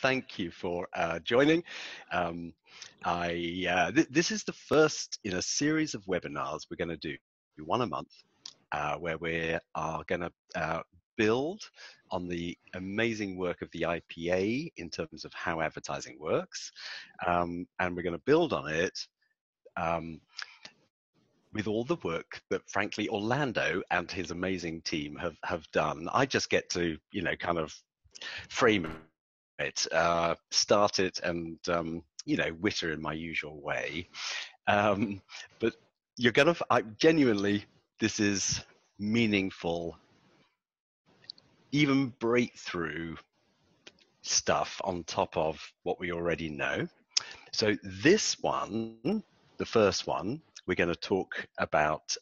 Thank you for joining. This is the first in a series of webinars we're going to do, one a month, where we are going to build on the amazing work of the IPA in terms of how advertising works, and we're going to build on it with all the work that, frankly, Orlando and his amazing team have done. I just get to, kind of frame it, start it, and witter in my usual way. But you're gonna, genuinely, this is meaningful, even breakthrough stuff on top of what we already know. So this one, the first one, we're going to talk about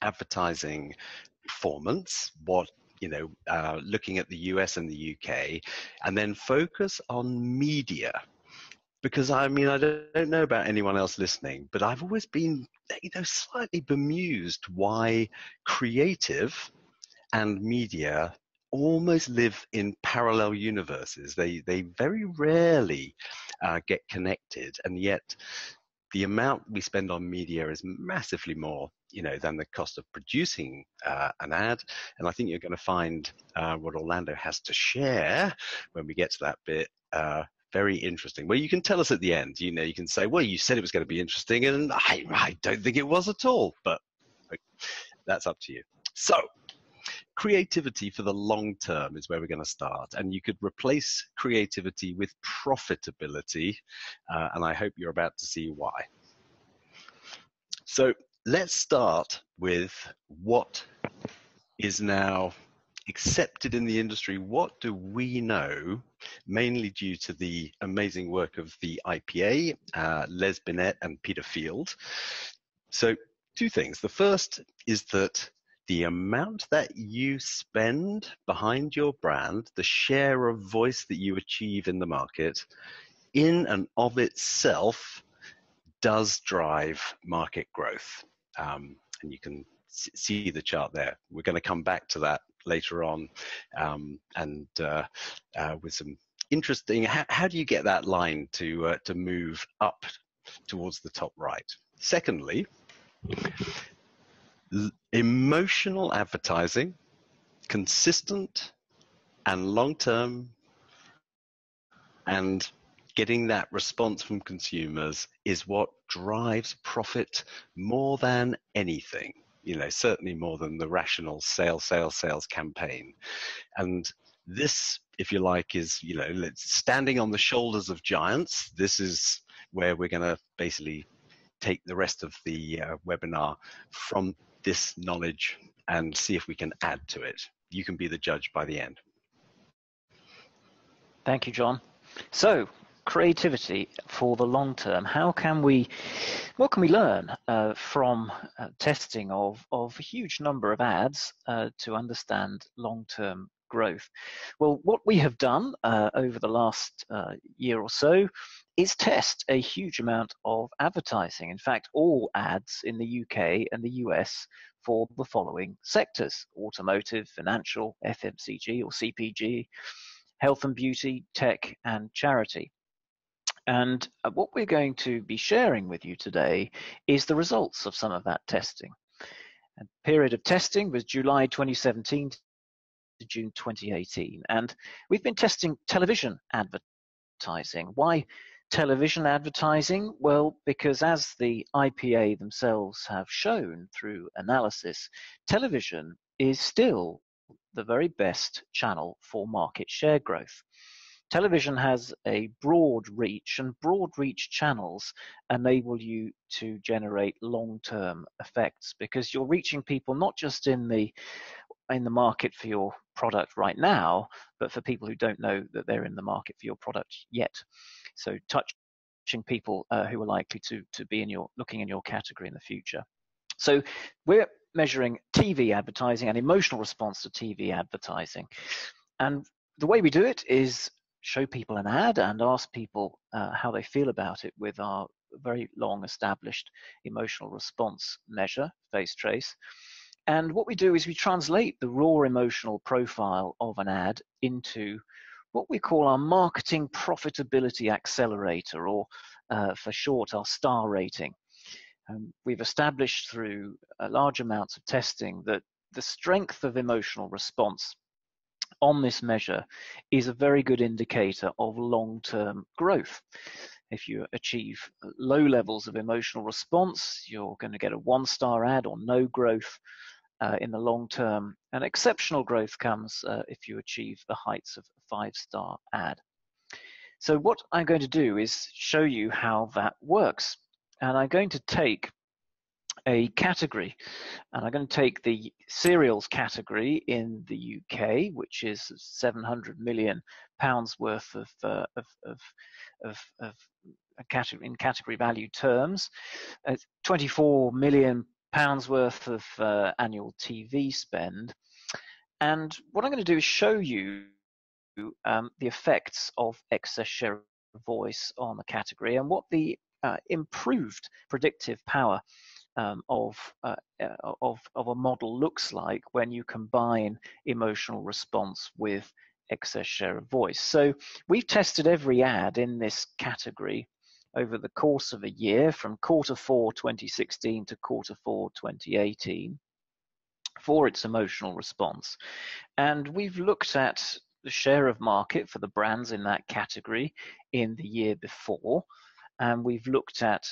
advertising performance, looking at the US and the UK, and then focus on media. Because I don't know about anyone else listening, but I've always been, slightly bemused why creative and media almost live in parallel universes. They very rarely get connected, and yet the amount we spend on media is massively more, than the cost of producing an ad. And I think you're going to find what Orlando has to share when we get to that bit very interesting. Well, you can tell us at the end. You can say, well, you said it was going to be interesting, and I don't think it was at all. But that's up to you. So, creativity for the long term is where we're going to start, and you could replace creativity with profitability, and I hope you're about to see why. So let's start with what is now accepted in the industry. What do we know, mainly due to the amazing work of the IPA, Les Binet and Peter Field? So two things. The first is that the amount that you spend behind your brand, the share of voice that you achieve in the market, in and of itself does drive market growth. And you can see the chart there. We're going to come back to that later on, and with some interesting, how do you get that line to move up towards the top right? Secondly, emotional advertising, consistent and long-term, and getting that response from consumers is what drives profit more than anything. Certainly more than the rational sales campaign. And this, if you like, is, standing on the shoulders of giants. This is where we're going to basically take the rest of the webinar from this knowledge and see if we can add to it. You can be the judge by the end. Thank you, John. So, creativity for the long term. What can we learn from testing of a huge number of ads to understand long-term growth? Well, what we have done over the last year or so is test a huge amount of advertising. In fact, all ads in the UK and the US for the following sectors: automotive, financial, FMCG or CPG, health and beauty, tech, and charity. And what we're going to be sharing with you today is the results of some of that testing. The period of testing was July 2017 to June 2018. And we've been testing television advertising. Why television advertising? Well, because as the IPA themselves have shown through analysis, television is still the very best channel for market share growth. Television has a broad reach, and broad reach channels enable you to generate long-term effects, because you're reaching people not just in the market for your product right now, but for people who don't know that they're in the market for your product yet. So touching people who are likely to be looking in your category in the future. So we're measuring TV advertising and emotional response to TV advertising. And the way we do it is show people an ad and ask people how they feel about it with our very long established emotional response measure, Face Trace. And what we do is we translate the raw emotional profile of an ad into what we call our marketing profitability accelerator, or for short, our star rating. We've established through large amounts of testing that the strength of emotional response on this measure is a very good indicator of long-term growth. If you achieve low levels of emotional response, you're going to get a 1-star ad or no growth in the long term. And exceptional growth comes if you achieve the heights of a 5-star ad. So what I'm going to do is show you how that works. And I'm going to take a category, and I'm going to take the cereals category in the UK, which is 700 million pounds worth of category in category value terms, 24 million pounds worth of annual TV spend. And what I'm going to do is show you the effects of excess share of voice on the category, and what the improved predictive power of a model looks like when you combine emotional response with excess share of voice. So we've tested every ad in this category over the course of a year, from Q4 2016 to Q4 2018, for its emotional response. And we've looked at the share of market for the brands in that category in the year before, and we've looked at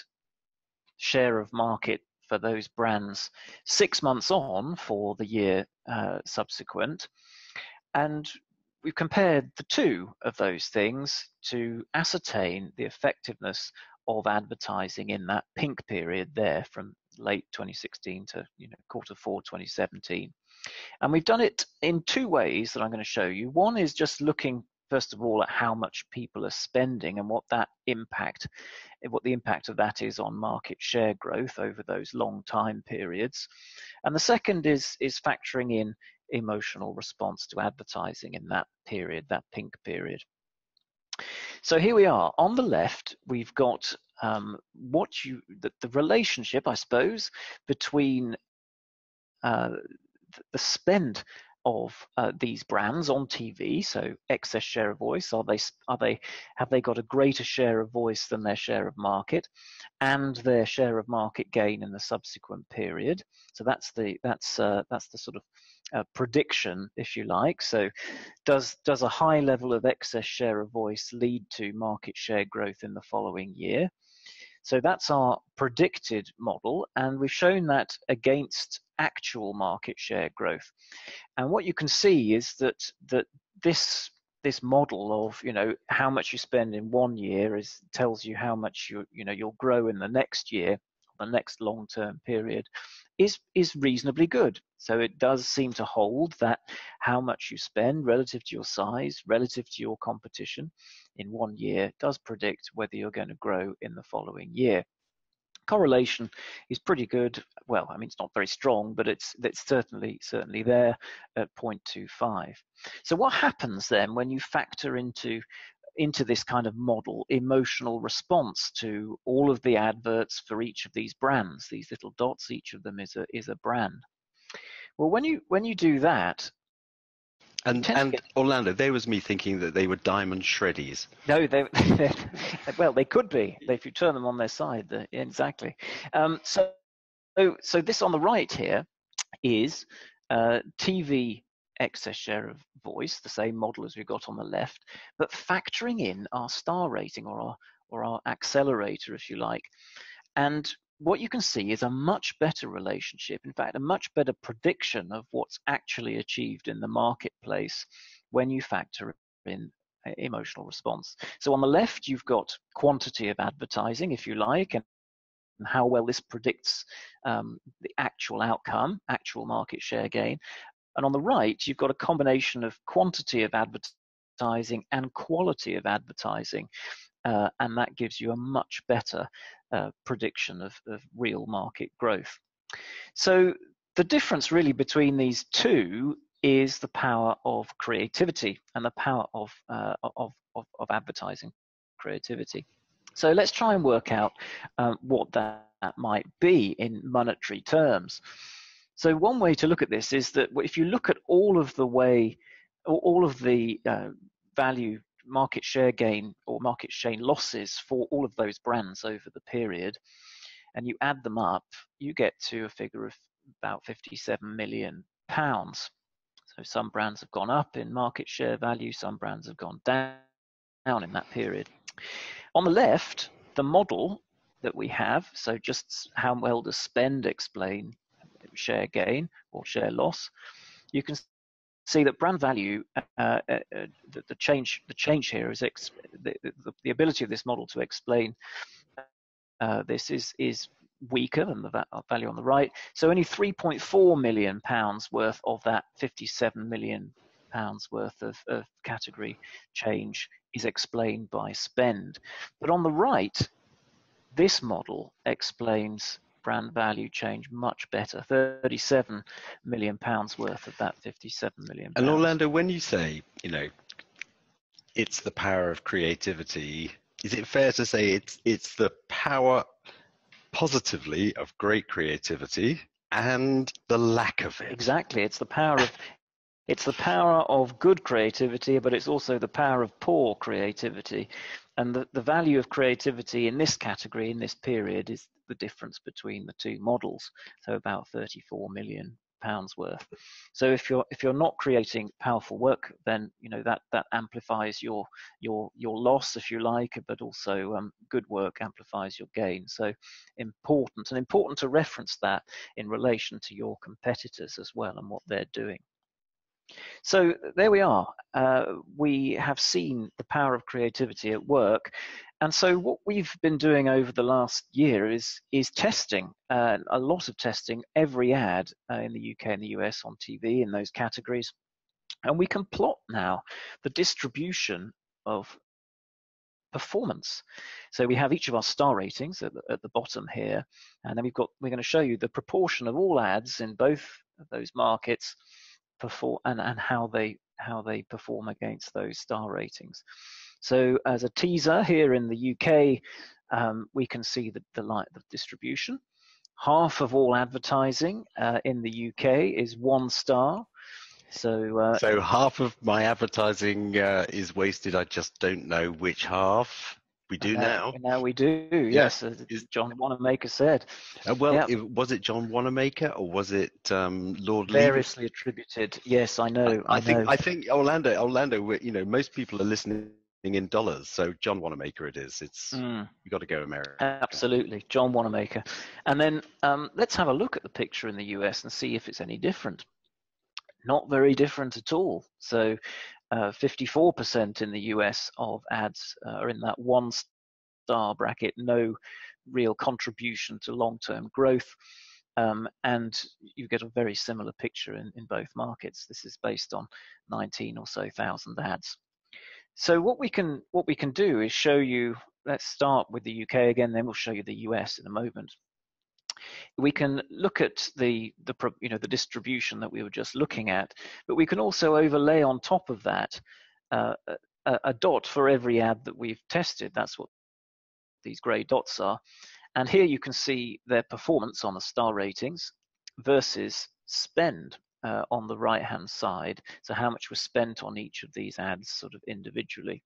share of market for those brands 6 months on for the year subsequent. And we've compared the two of those things to ascertain the effectiveness of advertising in that pink period there, from late 2016 to Q4 2017. And we've done it in two ways that I'm going to show you. One is just looking first of all at how much people are spending and what the impact of that is on market share growth over those long time periods. And the second is factoring in emotional response to advertising in that period, that pink period. So here we are. On the left, we've got the relationship, I suppose, between the spend of these brands on TV, so excess share of voice. Have they got a greater share of voice than their share of market, and their share of market gain in the subsequent period? So that's the sort of prediction, if you like. So does a high level of excess share of voice lead to market share growth in the following year? So that's our predicted model, and we've shown that against actual market share growth. And what you can see is that this model of how much you spend in 1 year tells you how much you'll grow in the next year, the next long-term period, is reasonably good. So it does seem to hold that how much you spend relative to your size, relative to your competition in 1 year, does predict whether you're going to grow in the following year. Correlation is pretty good. Well, I mean, it's not very strong, but it's certainly there at 0.25. So what happens then when you factor into this kind of model emotional response to all of the adverts for each of these brands? These little dots, each of them is a brand. Well, when you do that, and Orlando, there was me thinking that they were diamond shreddies. No, well, they could be if you turn them on their side. Exactly. So this on the right here is TV excess share of voice, the same model as we got on the left, but factoring in our star rating, or our accelerator, if you like. And what you can see is a much better relationship, in fact, a much better prediction of what's actually achieved in the marketplace when you factor in emotional response. So on the left, you've got quantity of advertising, if you like, and how well this predicts the actual outcome, actual market share gain. And on the right, you've got a combination of quantity of advertising and quality of advertising. And that gives you a much better prediction of real market growth. So the difference really between these two is the power of creativity and the power of advertising creativity. So let's try and work out what that might be in monetary terms. So one way to look at this is that if you look at all of the value market share gain or market share losses for all of those brands over the period, and you add them up, you get to a figure of about £57 million. So some brands have gone up in market share value, some brands have gone down in that period. On the left, the model that we have, so just how well does spend explain share gain or share loss, you can see that brand value, the change here is the ability of this model to explain this is weaker than the value on the right. So only £3.4 million worth of that £57 million worth of category change is explained by spend. But on the right, this model explains brand value change much better, £37 million worth of that £57 million. And Orlando, when you say, it's the power of creativity, is it fair to say it's the power positively of great creativity and the lack of it? Exactly. It's the power of good creativity, but it's also the power of poor creativity. And the value of creativity in this category, in this period, is the difference between the two models. So about £34 million worth. So if you're not creating powerful work, then that amplifies your loss, if you like, but also good work amplifies your gain. So important to reference that in relation to your competitors as well and what they're doing. So there we are. We have seen the power of creativity at work. And so what we've been doing over the last year is testing, a lot of testing, every ad in the UK and the US on TV in those categories. And we can plot now the distribution of performance. So we have each of our star ratings at the bottom here. And then we're going to show you the proportion of all ads in both of those markets and how they perform against those star ratings. So as a teaser, here in the UK, we can see the distribution. Half of all advertising in the UK is 1 star. So half of my advertising is wasted. I just don't know which half. We do now. Now we do, yes, as John Wanamaker said. Was it John Wanamaker or was it Lord Variously attributed. Yes, I know. I think Orlando. Most people are listening in dollars, so John Wanamaker it is. It's you got to go America. Absolutely, John Wanamaker. And then let's have a look at the picture in the US and see if it's any different. Not very different at all. So 54% in the US of ads are in that 1 star bracket, no real contribution to long-term growth. And you get a very similar picture in both markets. This is based on 19 or so thousand ads. So what we can do is show you, let's start with the UK again, then we'll show you the US in a moment. We can look at the distribution that we were just looking at, but we can also overlay on top of that a dot for every ad that we've tested. That's what these grey dots are. And here you can see their performance on the star ratings versus spend on the right-hand side. So how much was spent on each of these ads sort of individually.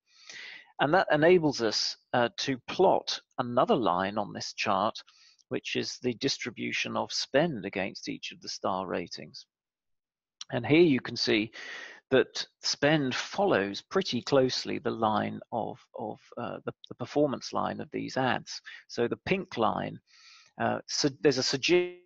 And that enables us to plot another line on this chart, which is the distribution of spend against each of the star ratings. And here you can see that spend follows pretty closely the line of the performance line of these ads. So the pink line, so there's a suggestion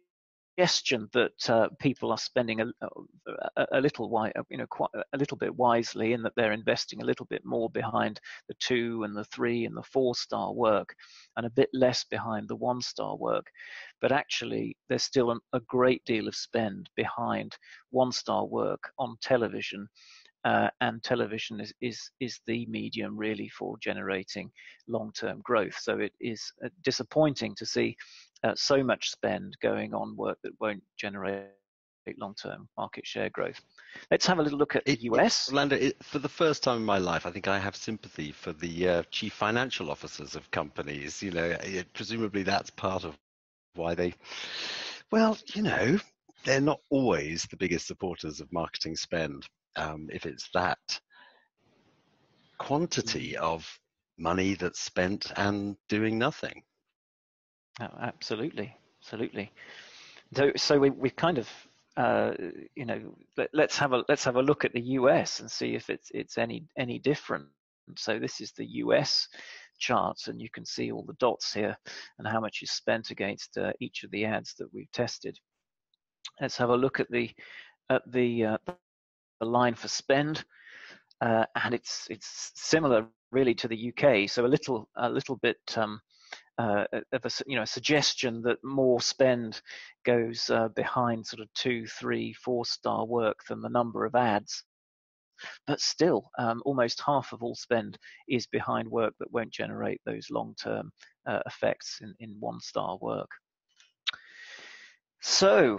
that people are spending a little bit wisely, in that they're investing a little bit more behind the 2 and the 3 and the 4 star work, and a bit less behind the 1 star work. But actually, there's still a great deal of spend behind 1 star work on television. And television is the medium really for generating long-term growth. So it is disappointing to see so much spend going on work that won't generate long-term market share growth. Let's have a little look at the US. Orlando, for the first time in my life, I think I have sympathy for the chief financial officers of companies. Presumably that's part of why they're not always the biggest supporters of marketing spend. If it's that quantity of money that's spent and doing nothing. Oh, absolutely, absolutely. So we've kind of, you know, let's have a look at the US and see if it's any different. So this is the US chart, and you can see all the dots here and how much is spent against each of the ads that we've tested. Let's have a look at the line for spend, and it's similar really to the UK. So a little bit of a suggestion that more spend goes behind sort of 2, 3, 4-star work than the number of ads. But still, almost half of all spend is behind work that won't generate those long-term effects in 1-star work. So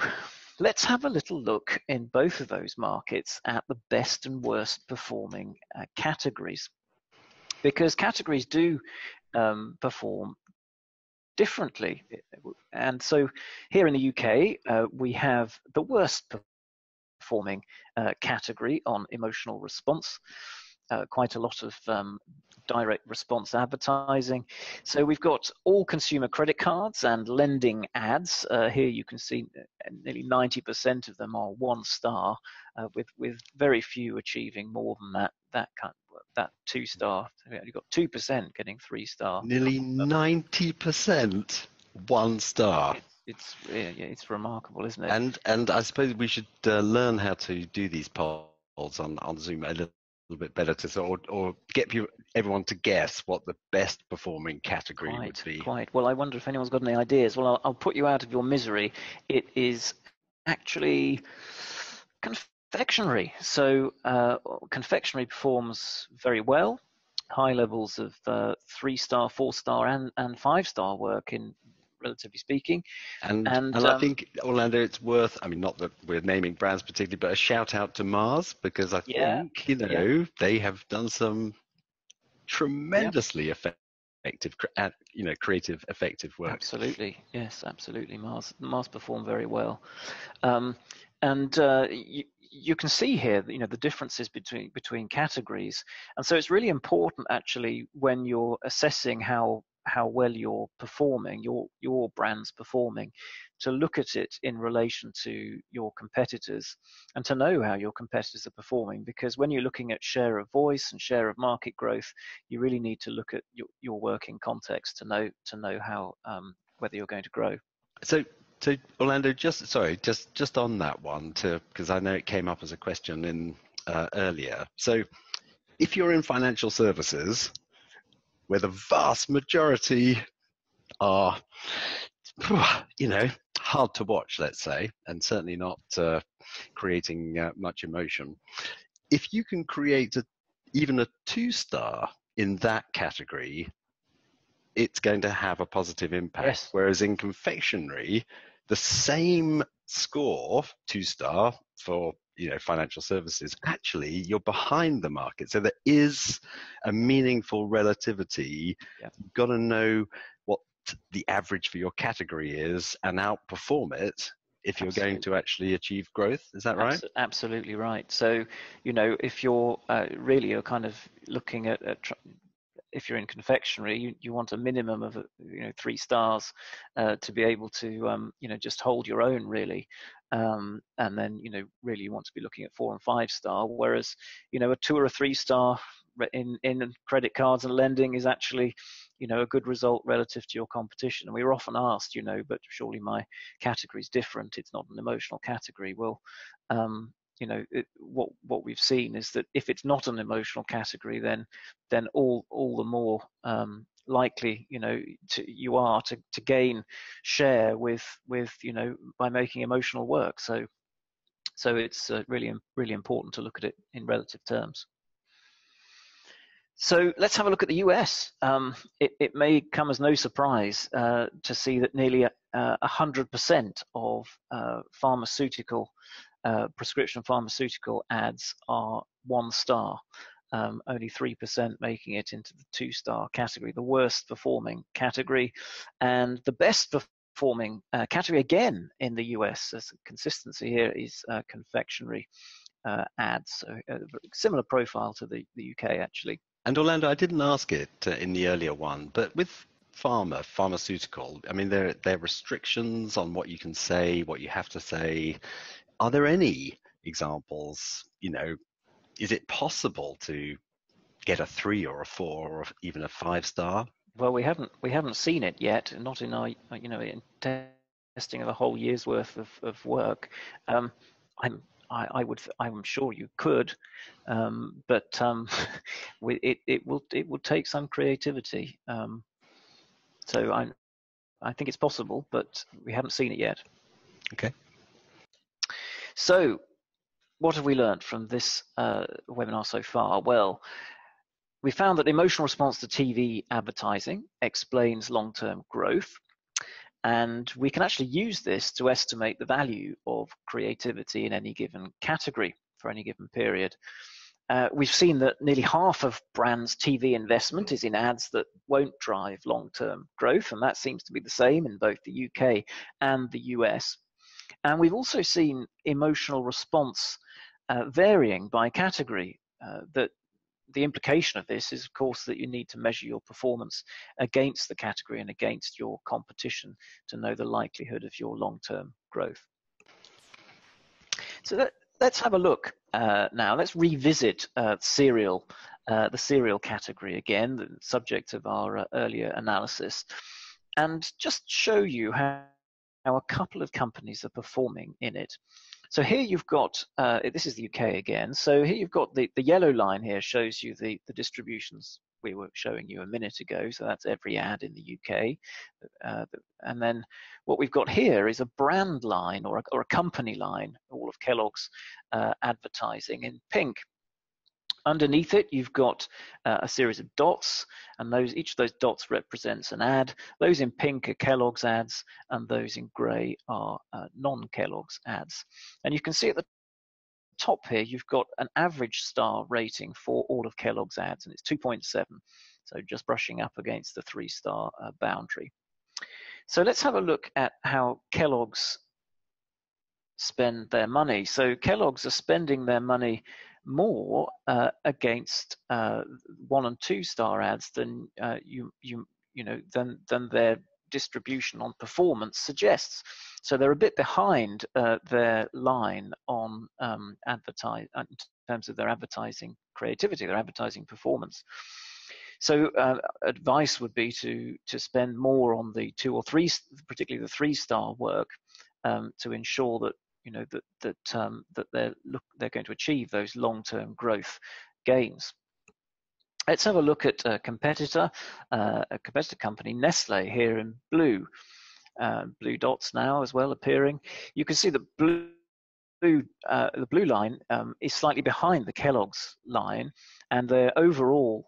let's have a little look in both of those markets at the best and worst performing categories, because categories do perform differently. And so here in the UK, we have the worst performing category on emotional response, quite a lot of direct response advertising. So we've got all consumer credit cards and lending ads. Here you can see nearly 90% of them are 1 star, with very few achieving more than that 2-star. You've got 2% getting 3-star. Nearly 90% 1 star. It's remarkable, isn't it? And I suppose we should learn how to do these polls on Zoom a little bit better or get everyone to guess what the best performing category would be. Quite. Well, I wonder if anyone's got any ideas. Well, I'll put you out of your misery. It is actually confectionery. So confectionery performs very well. High levels of 3-star, 4-star, and 5-star work, in relatively speaking. And I think, Orlando, it's worth, I mean, not that we're naming brands particularly, but a shout out to Mars, because I think, they have done some tremendously effective, creative, effective work. Absolutely. Yes, absolutely. Mars performed very well. You can see here, the differences between categories. And so it's really important, actually, when you're assessing how well you're performing, your brand's performing, to look at it in relation to your competitors and to know how your competitors are performing. Because when you're looking at share of voice and share of market growth, you really need to look at your working context to know how whether you're going to grow. So Orlando, just on that one, because I know it came up as a question in earlier. So if you're in financial services, where the vast majority are, hard to watch, let's say, and certainly not creating much emotion, if you can create even a 2-star in that category, it's going to have a positive impact. Yes. Whereas in confectionery, the same score, 2-star for financial services, actually you're behind the market. So there is a meaningful relativity. Yeah. You've got to know what the average for your category is and outperform it if you're going to actually achieve growth. Is that right? Absolutely right. So if you're you're kind of looking at if you're in confectionery, you want a minimum of 3 stars to be able to just hold your own, really, and then really you want to be looking at 4 and 5-star. Whereas a 2 or a 3-star in credit cards and lending is actually a good result relative to your competition. And we were often asked, but surely my category is different. It's not an emotional category. Well, what we've seen is that if it's not an emotional category, then all the more likely you are to gain share with by making emotional work. So it's really important to look at it in relative terms. So let's have a look at the US. It may come as no surprise to see that nearly 100% of prescription pharmaceutical ads are 1 star. Only 3% making it into the 2-star category, the worst performing category. And the best performing category, again, in the US, as consistency here, is confectionery ads. So similar profile to the UK, actually. And Orlando, I didn't ask it in the earlier one, but with pharmaceutical, I mean, there are restrictions on what you can say, what you have to say. Are there any examples? Is it possible to get a 3 or a 4 or even a 5-star? Well, we haven't seen it yet, not in our in testing of a whole year's worth of work. I'm I'm sure you could, but it will take some creativity. So I think it's possible, but we haven't seen it yet. Okay. So what have we learned from this webinar so far? Well, we found that emotional response to TV advertising explains long-term growth, and we can actually use this to estimate the value of creativity in any given category for any given period. We've seen that nearly half of brands' TV investment is in ads that won't drive long-term growth, and that seems to be the same in both the UK and the US. And we've also seen emotional response varying by category. That the implication of this is, of course, that you need to measure your performance against the category and against your competition to know the likelihood of your long-term growth. So let's have a look now. Let's revisit the cereal category again, the subject of our earlier analysis, and just show you how a couple of companies are performing in it. So here you've got, this is the UK again, so here you've got the yellow line here shows you the distributions we were showing you a minute ago, so that's every ad in the UK. And then what we've got here is a brand line or a company line, all of Kellogg's advertising in pink. Underneath it, you've got a series of dots, and each of those dots represents an ad. Those in pink are Kellogg's ads, and those in grey are non-Kellogg's ads. And you can see at the top here, you've got an average star rating for all of Kellogg's ads, and it's 2.7, so just brushing up against the 3-star boundary. So let's have a look at how Kellogg's spend their money. So Kellogg's are spending their money more against 1- and 2-star ads than than their distribution on performance suggests. So they're a bit behind their line on in terms of their advertising creativity, their advertising performance. So advice would be to spend more on the 2 or 3, particularly the 3-star work, to ensure that that they're going to achieve those long-term growth gains. Let's have a look at a competitor company, Nestle, here in blue. Blue dots now as well appearing. You can see the blue line is slightly behind the Kellogg's line, and their overall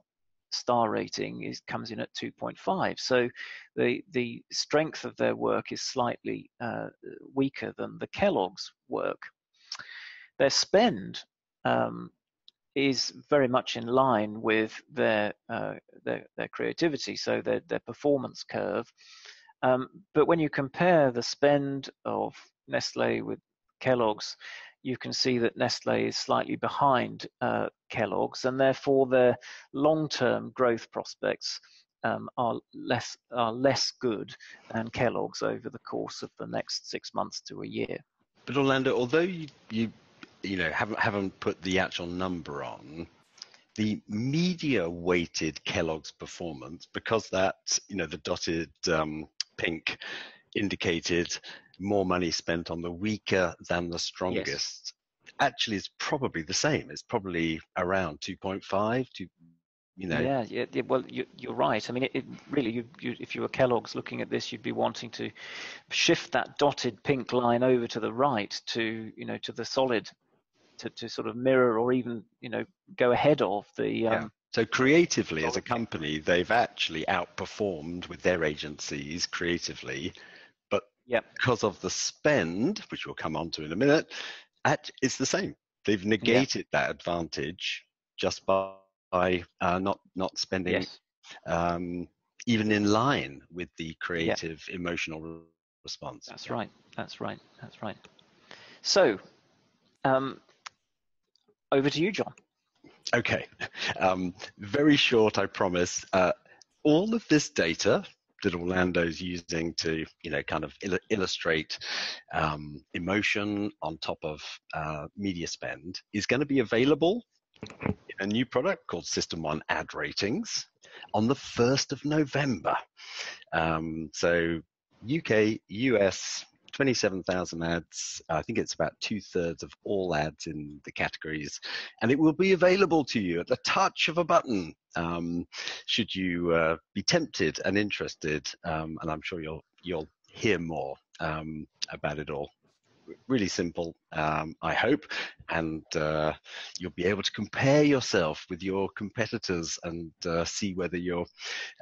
star rating comes in at 2.5. So the strength of their work is slightly weaker than the Kellogg's work. Their spend is very much in line with their creativity, so their performance curve. But when you compare the spend of Nestle with Kellogg's, you can see that Nestle is slightly behind Kellogg's, and therefore their long-term growth prospects are less good than Kellogg's over the course of the next 6 months to a year. But Orlando, although you haven't put the actual number on, the media-weighted Kellogg's performance, because that the dotted pink indicated more money spent on the weaker than the strongest, yes, actually is probably the same. It's probably around 2.5 to, Yeah, well, you're right. I mean, it really, if you were Kellogg's looking at this, you'd be wanting to shift that dotted pink line over to the right to the solid, to sort of mirror or even go ahead of the. Yeah. So creatively, as a company, they've actually outperformed with their agencies creatively, but because of the spend, which we'll come on to in a minute, it's the same. They've negated that advantage just by not spending even in line with the creative emotional response. That's right. So over to you, John. Okay, very short, I promise. All of this data that Orlando's using to, kind of illustrate emotion on top of media spend is going to be available in a new product called System 1 Ad Ratings on the 1st of November. So UK, US, 27,000 ads. I think it's about 2/3 of all ads in the categories, and it will be available to you at the touch of a button. Should you be tempted and interested, and I'm sure you'll hear more about it all. Really simple, I hope, and you'll be able to compare yourself with your competitors and see whether you're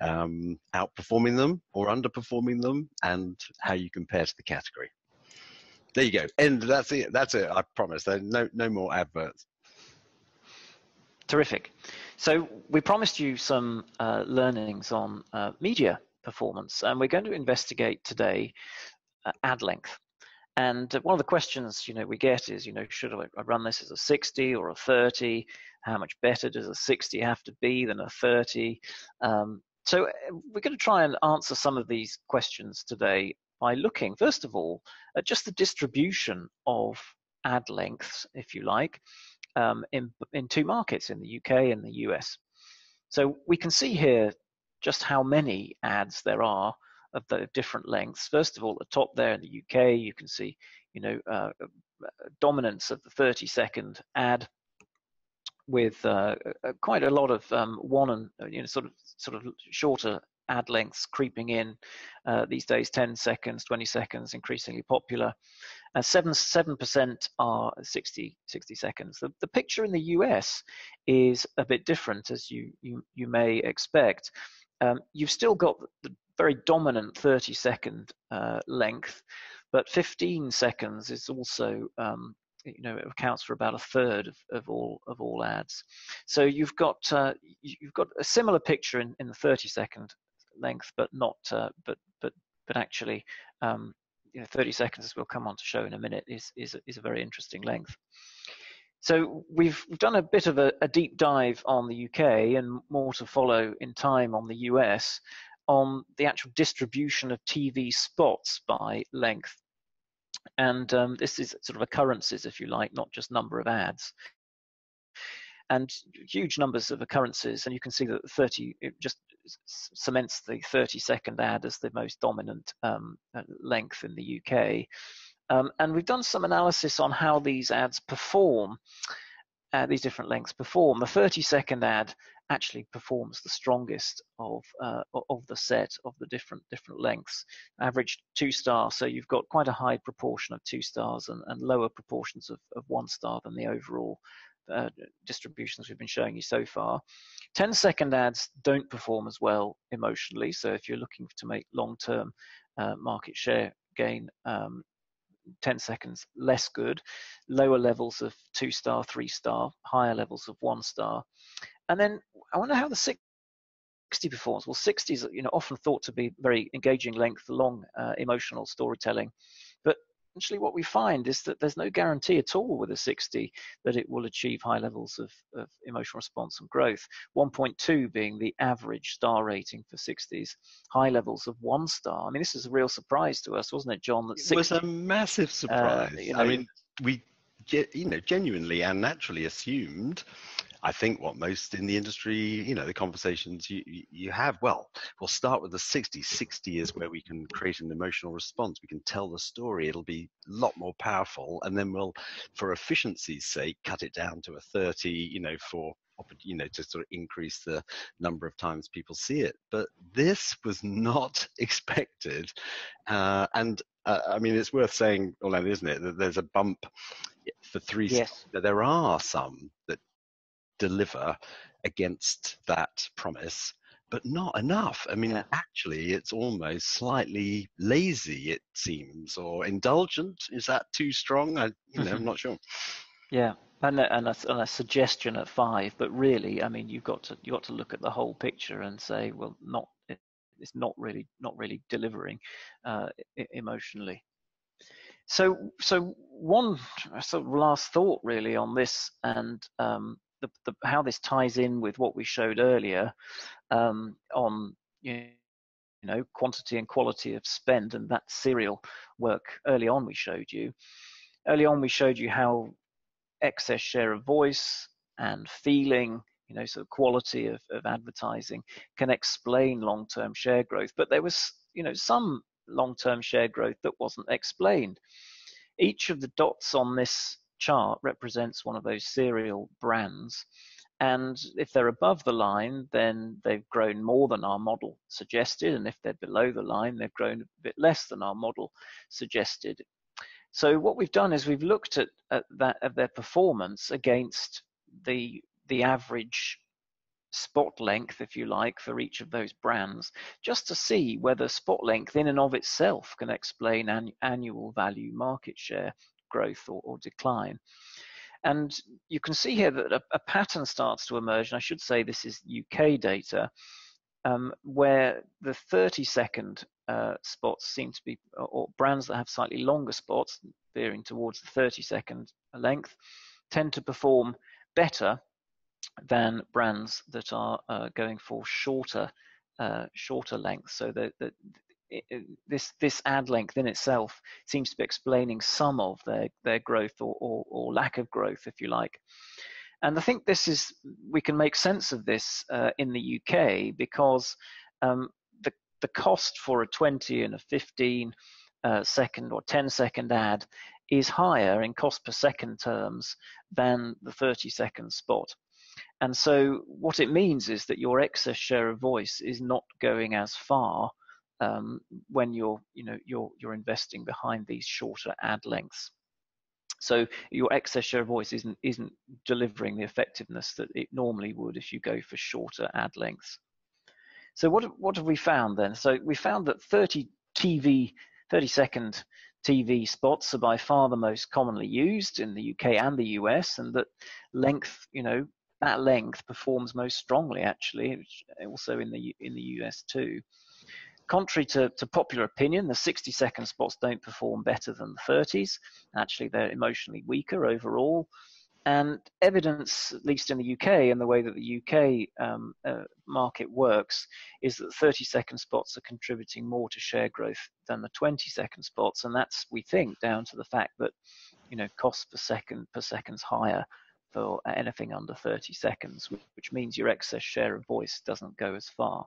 outperforming them or underperforming them, and how you compare to the category. There you go. And that's it. I promise. There's no more adverts. Terrific. So we promised you some learnings on media performance, and we're going to investigate today ad length. And one of the questions we get is, should I run this as a 60 or a 30? How much better does a 60 have to be than a 30? So we're going to try and answer some of these questions today by looking, first of all, at just the distribution of ad lengths, if you like, in two markets, in the UK and the US. So we can see here just how many ads there are of the different lengths. First of all, at the top there in the UK, you can see, dominance of the 30-second ad, with quite a lot of one and sort of shorter ad lengths creeping in these days. 10 seconds, 20 seconds, increasingly popular. 7% are 60 seconds. The picture in the US is a bit different, as you may expect. You've still got the very dominant 30-second length, but 15 seconds is also it accounts for about a third of all ads. So you've got a similar picture in the 30-second length, but not but actually 30 seconds, as we'll come on to show in a minute, is a very interesting length. So we've done a bit of a deep dive on the UK, and more to follow in time on the US, on the actual distribution of TV spots by length. And this is sort of occurrences, if you like, not just number of ads. And huge numbers of occurrences, and you can see that 30, it just cements the 30-second ad as the most dominant length in the UK. And we've done some analysis on how these ads perform, these different lengths perform. The 30-second ad actually performs the strongest of the set of the different lengths. Average 2-star, so you've got quite a high proportion of 2 stars and lower proportions of 1 star than the overall distributions we've been showing you so far. 10-second ads don't perform as well emotionally, so if you're looking to make long-term market share gain, 10 seconds less good. Lower levels of 2-star, 3-star, higher levels of 1 star. And then I wonder how the 60 performs. Well, 60 is often thought to be very engaging length, long emotional storytelling, but actually what we find is that there's no guarantee at all with a 60 that it will achieve high levels of emotional response and growth. 1.2 being the average star rating for 60s, high levels of 1 star. I mean, this is a real surprise to us, wasn't it, John? That 60, it was a massive surprise. I mean, we genuinely and naturally assumed, I think, what most in the industry, the conversations you have, well, we'll start with the 60. 60 is where we can create an emotional response. We can tell the story. It'll be a lot more powerful. And then we'll, for efficiency's sake, cut it down to a 30, to sort of increase the number of times people see it. But this was not expected. I mean, it's worth saying, Orlando, isn't it, that there's a bump for 3 yes. There are some that deliver against that promise, but not enough. I mean, actually, it's almost slightly lazy, it seems, or indulgent. Is that too strong? I'm not sure. Yeah, and a suggestion at 5, but really, I mean, you've got to look at the whole picture and say, well, it's not really delivering emotionally. So one sort of last thought really on this, and how this ties in with what we showed earlier on quantity and quality of spend, and that serial work early on we showed you. Early on we showed you how excess share of voice and feeling, so quality of advertising can explain long-term share growth. But there was, some long-term share growth that wasn't explained. Each of the dots on this chart represents one of those serial brands. And if they're above the line, then they've grown more than our model suggested. And if they're below the line, they've grown a bit less than our model suggested. So what we've done is we've looked at their performance against the average spot length, if you like, for each of those brands, just to see whether spot length in and of itself can explain annual value market share growth or decline. And you can see here that a pattern starts to emerge, and I should say this is UK data, where the 30-second spots seem to be, or brands that have slightly longer spots, veering towards the 30-second length, tend to perform better than brands that are going for shorter lengths. So that this ad length in itself seems to be explaining some of their growth or lack of growth, if you like. And I think we can make sense of this in the UK because the cost for a 20 and a 15 second or 10-second ad is higher in cost per second terms than the 30-second spot. And so what it means is that your excess share of voice is not going as far when you're investing behind these shorter ad lengths. So your excess share of voice isn't delivering the effectiveness that it normally would if you go for shorter ad lengths. So what have we found then? So we found that 30-second TV spots are by far the most commonly used in the UK and the US, and that length, that length performs most strongly actually, also in the US too. Contrary to popular opinion, the 60-second spots don't perform better than the 30s. Actually, they're emotionally weaker overall. And evidence, at least in the UK and the way that the UK market works, is that 30-second spots are contributing more to share growth than the 20-second spots. And that's, we think, down to the fact that, cost per second's higher for anything under 30 seconds, which means your excess share of voice doesn't go as far.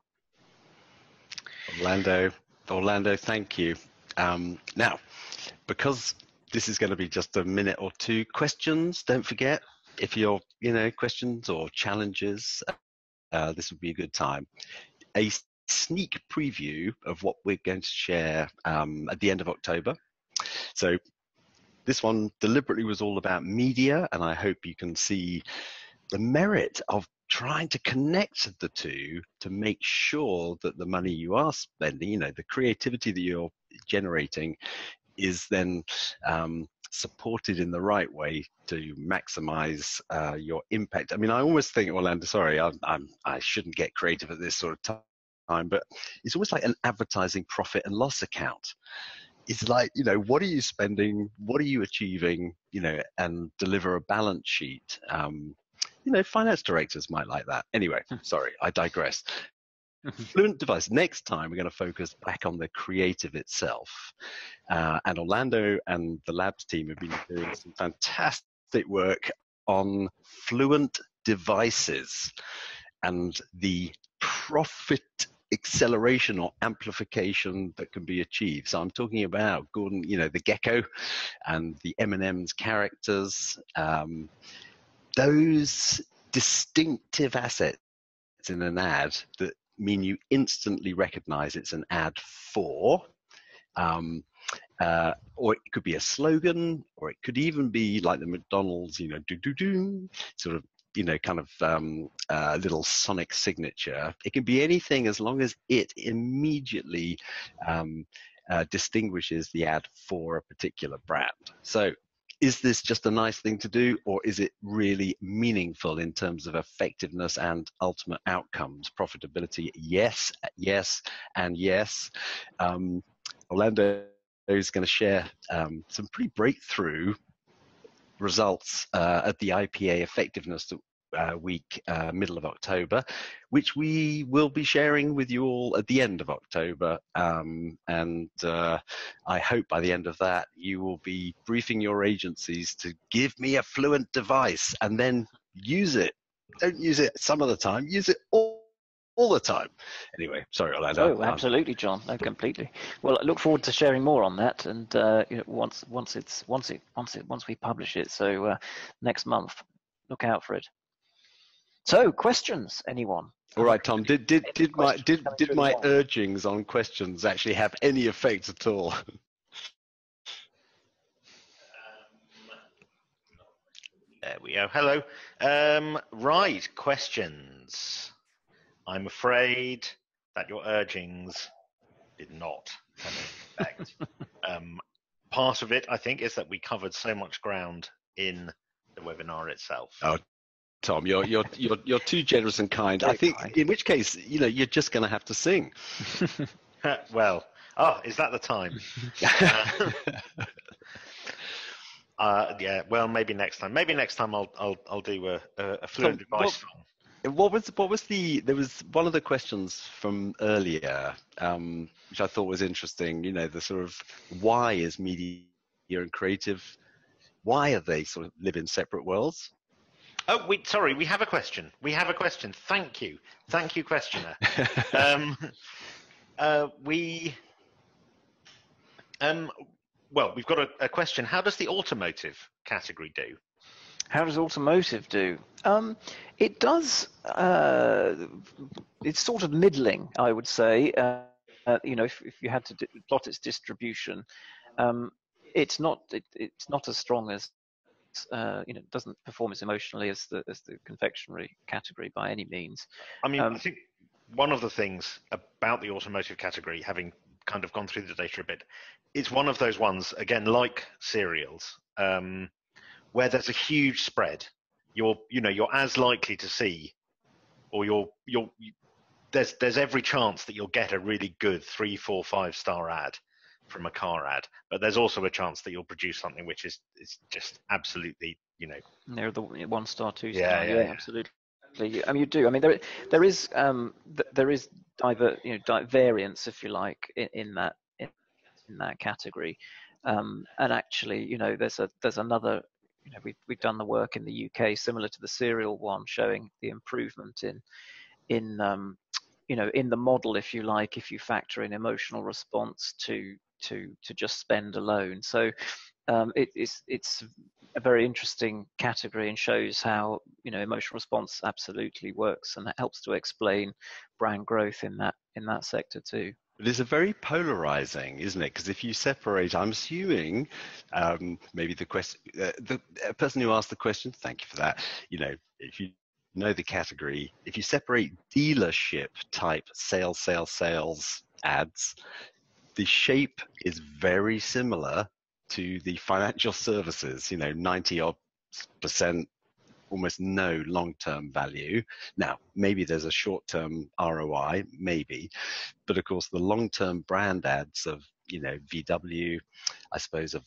Orlando, thank you. Now, because this is going to be just a minute or two, questions, don't forget, if you're, questions or challenges, this would be a good time. A sneak preview of what we're going to share at the end of October. So this one deliberately was all about media, and I hope you can see the merit of trying to connect the two to make sure that the money you are spending, the creativity that you're generating is then supported in the right way to maximize your impact. I mean, I always think, Orlando, sorry, I shouldn't get creative at this sort of time, but it's almost like an advertising profit and loss account. It's like, what are you spending? What are you achieving? And deliver a balance sheet. Finance directors might like that. Anyway, sorry, I digress. Fluent Device. Next time, we're going to focus back on the creative itself. And Orlando and the labs team have been doing some fantastic work on fluent devices and the profit acceleration or amplification that can be achieved. So I'm talking about Gordon, the gecko and the M&M's characters. Those distinctive assets in an ad that mean you instantly recognize it's an ad for, or it could be a slogan, or it could even be like the McDonald's, do-do-do, sort of, kind of little sonic signature. It can be anything as long as it immediately distinguishes the ad for a particular brand. So is this just a nice thing to do, or is it really meaningful in terms of effectiveness and ultimate outcomes, profitability? Yes, and yes. Orlando is going to share some pretty breakthrough results at the IPA effectiveness week, middle of October, which we will be sharing with you all at the end of October. And I hope by the end of that, you will be briefing your agencies to give me a Fluent device and then use it. Don't use it some of the time, use it all the time. Anyway, sorry, Orlando. Oh, absolutely, John. No, completely. Well, I look forward to sharing more on that, and once we publish it. So next month, look out for it. So, questions, anyone? All right, Tom. Did my urgings on questions actually have any effect at all? There we go. Hello. Right, questions. I'm afraid that your urgings did not have any effect. Part of it, I think, is that we covered so much ground in the webinar itself. Oh, Tom, you're too generous and kind. I think, in which case, you're just going to have to sing. Well, is that the time? Yeah. Well, maybe next time. Maybe next time I'll do a fluent device song. What was there was one of the questions from earlier, which I thought was interesting. The sort of why is media and creative? Why are they sort of live in separate worlds? Oh, sorry, we have a question. Thank you, questioner. Well, we've got a question. How does the automotive category do? How does automotive do? It does. It's sort of middling, I would say. If you had to plot its distribution, it's not as strong as it doesn't perform as emotionally as the confectionery category by any means. I mean, I think one of the things about the automotive category, having kind of gone through the data a bit, it's one of those ones, again, like cereals, where there's a huge spread. You're as likely to see, or there's every chance that you'll get a really good 3, 4, 5-star ad from a car ad, but there's also a chance that you'll produce something which is just absolutely, They're the 1-star, 2-star. Yeah. Absolutely. I mean, you do. I mean, there is variance, if you like, in that category, and actually, there's another. We've done the work in the UK similar to the cereal one, showing the improvement in the model, if you like, if you factor in emotional response to just spend alone. So it's a very interesting category and shows how emotional response absolutely works, and that helps to explain brand growth in that sector too. But it's a very polarizing, isn't it? Because if you separate, I'm assuming maybe the person who asked the question, thank you for that. If you know the category, if you separate dealership type sales ads, the shape is very similar to the financial services, 90-odd%, almost no long-term value. Now, maybe there's a short-term ROI, maybe, but of course the long-term brand ads of, VW, I suppose of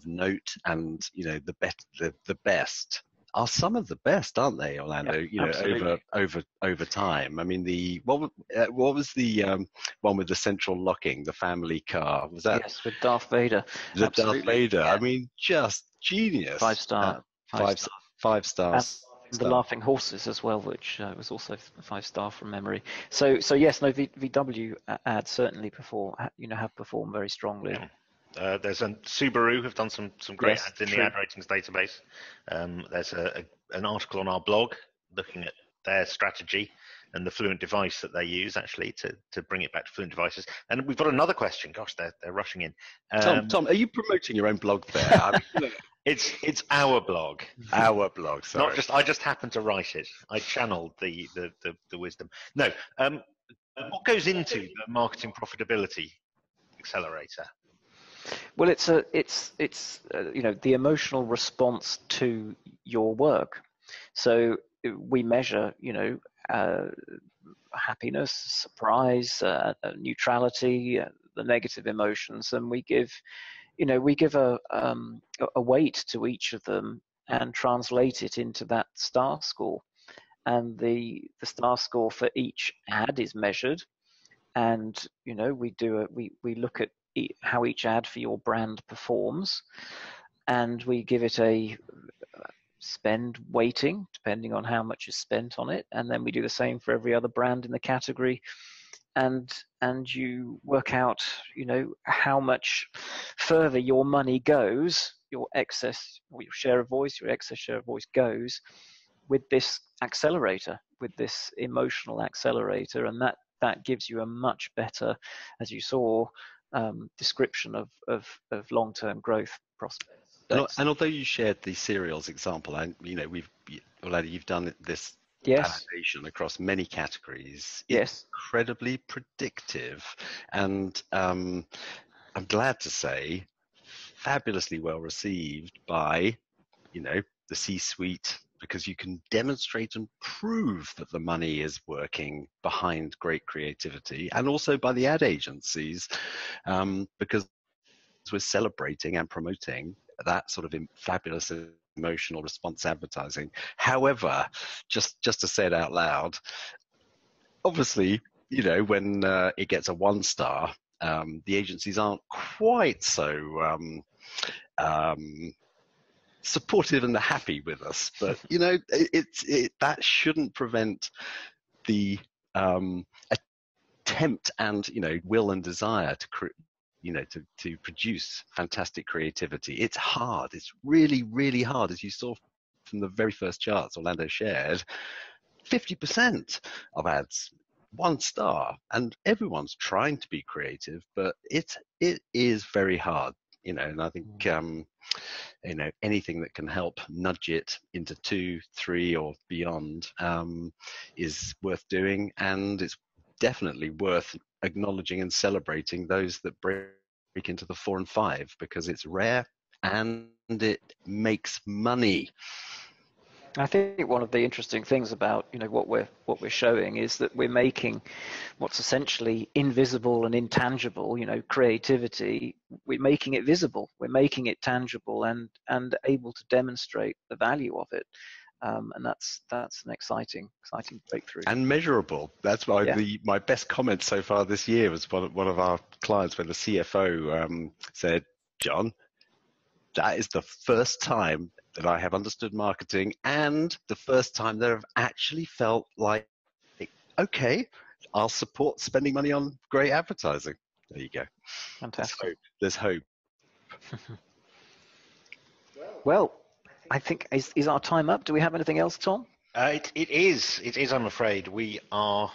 note, and the best are some of the best, aren't they, Orlando? Over time. I mean, what was the one with the central locking, the family car? Was that? Yes, with Darth Vader. Darth Vader. Yeah. I mean, just genius. 5-star. 5 stars. And the laughing horses as well, which was also 5-star from memory. So yes, no, VW ads certainly have performed very strongly. Yeah. There's a Subaru who've done some great ads in the ad ratings database. There's an article on our blog looking at their strategy and the Fluent device that they use actually to bring it back to Fluent devices. And we've got another question. Gosh, they're rushing in. Tom, are you promoting your own blog there? It's our blog. Our blog. Sorry. I just happened to write it. I channeled the wisdom. No. What goes into the marketing profitability accelerator? Well, it's the emotional response to your work. So we measure, happiness, surprise, neutrality, the negative emotions, and we give a weight to each of them and translate it into that star score. And the star score for each ad is measured, and we look at how each ad for your brand performs, and we give it a spend weighting depending on how much is spent on it, and then we do the same for every other brand in the category, and you work out how much further your money goes, your excess or your share of voice, your excess share of voice goes with this accelerator, with this emotional accelerator, and that gives you a much better, as you saw, description of long-term growth prospects. And although you shared the cereals example, and you've done this Yes. validation across many categories. Yes. It's incredibly predictive, and I'm glad to say, fabulously well received by the C-suite, because you can demonstrate and prove that the money is working behind great creativity, and also by the ad agencies, because we're celebrating and promoting that sort of fabulous emotional response advertising. However, just to say it out loud, obviously, when it gets a 1 star, the agencies aren't quite so supportive and happy with us. But that shouldn't prevent the attempt and will and desire to produce fantastic creativity. It's hard. It's really, really hard. As you saw from the very first charts Orlando shared, 50% of ads 1 star, and everyone's trying to be creative, but it is very hard, and I think anything that can help nudge it into 2, 3 or beyond is worth doing, and it's definitely worth acknowledging and celebrating those that break into the 4 and 5, because it's rare and it makes money. I think one of the interesting things about what we're showing is that we're making what's essentially invisible and intangible, creativity, we're making it visible, we're making it tangible, and able to demonstrate the value of it. And that's an exciting breakthrough. And measurable. That's why my best comment so far this year was one of our clients, when the CFO said, "John, that is the first time that I have understood marketing, and the first time that I've actually felt like, okay, I'll support spending money on great advertising." There you go. Fantastic. So there's hope. Well, I think is our time up? Do we have anything else, Tom? It is. I'm afraid we are.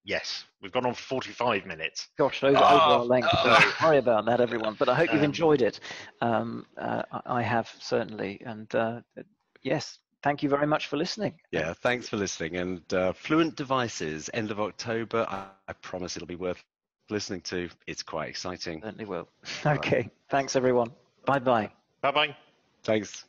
Yes, we've gone on for 45 minutes. Gosh, over our length. Sorry about that, everyone. But I hope you've enjoyed it. I have, certainly. And yes, thank you very much for listening. Yeah, thanks for listening. And Fluent Devices, end of October. I promise it'll be worth listening to. It's quite exciting. Certainly will. Okay. Thanks, everyone. Bye-bye. Bye-bye. Thanks.